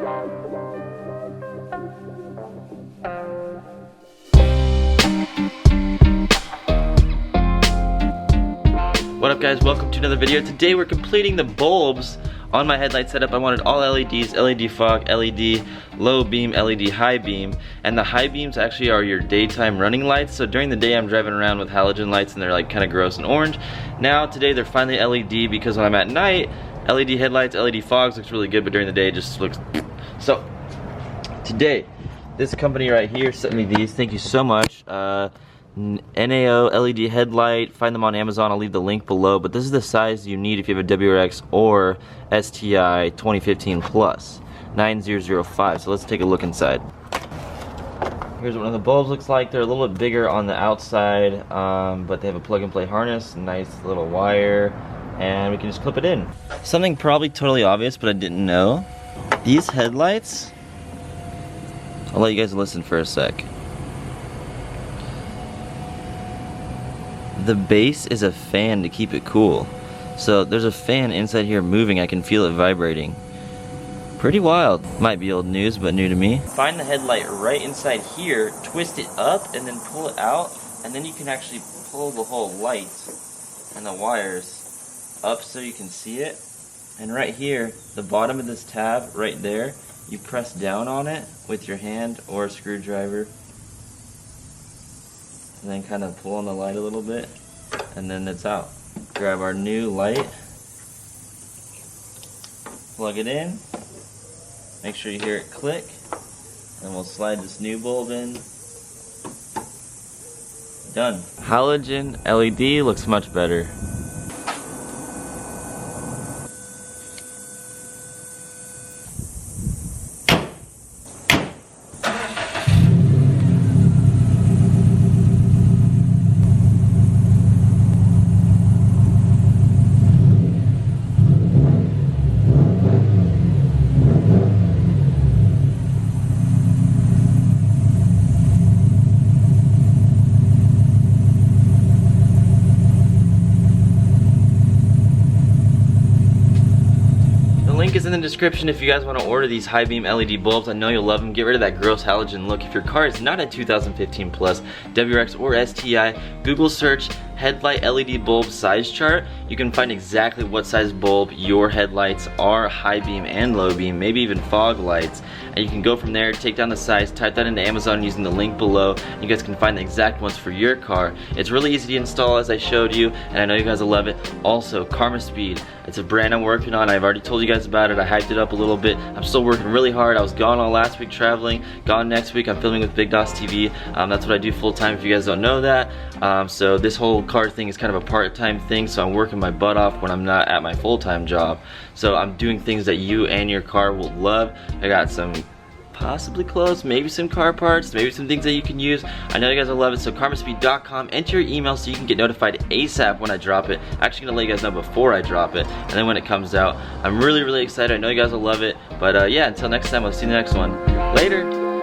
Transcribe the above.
What up guys, welcome to another video. Today we're completing the bulbs on my headlight setup. I wanted all LEDs, LED fog, LED low beam, LED high beam, and the high beams actually are your daytime running lights. So during the day I'm driving around with halogen lights and they're like kind of gross and orange. Now today they're finally LED because when I'm at night, LED headlights, LED fogs looks really good, but during the day it just looks so. Today, this company right here sent me these. Thank you so much. NAO LED headlight. Find them on Amazon. I'll leave the link below. But this is the size you need if you have a WRX or STi 2015 plus 9005. So let's take a look inside. Here's what one of the bulbs looks like. They're a little bit bigger on the outside, but they have a plug-and-play harness, nice little wire, and we can just clip it in. Something probably totally obvious, but I didn't know. These headlights, I'll let you guys listen for a sec. The base is a fan to keep it cool. So there's a fan inside here moving. I can feel it vibrating. Pretty wild. Might be old news, but new to me. Find the headlight right inside here, twist it up, and then pull it out. And then you can actually pull the whole light and the wires up so you can see it. And right here, the bottom of this tab right there, you press down on it with your hand or a screwdriver. And then kind of pull on the light a little bit, and then it's out. Grab our new light, plug it in, make sure you hear it click, and we'll slide this new bulb in. Done. Halogen LED looks much better. Link is in the description if you guys want to order these high beam LED bulbs. I know you'll love them. Get rid of that gross halogen look. If your car is not a 2015 plus WRX or STi, Google search headlight LED bulb size chart. You can find exactly what size bulb your headlights are, high beam and low beam, maybe even fog lights. And you can go from there, take down the size, type that into Amazon using the link below. You guys can find the exact ones for your car. It's really easy to install as I showed you, and I know you guys will love it. Also, Karma Speed. It's a brand I'm working on. I've already told you guys about it. I hyped it up a little bit. I'm still working really hard. I was gone all last week traveling. Gone next week. I'm filming with Big Doss TV. That's what I do full time if you guys don't know that. So this whole car thing is kind of a part-time thing, so I'm working my butt off when I'm not at my full-time job. So I'm doing things that you and your car will love. I got some possibly clothes, maybe some car parts, maybe some things that you can use. I know you guys will love it. So karmaspeed.com, enter your email so you can get notified ASAP when I drop it. I'm actually gonna let you guys know before I drop it, and then when it comes out. I'm really excited. I know you guys will love it. But yeah, until next time, I'll see you in the next one. Later.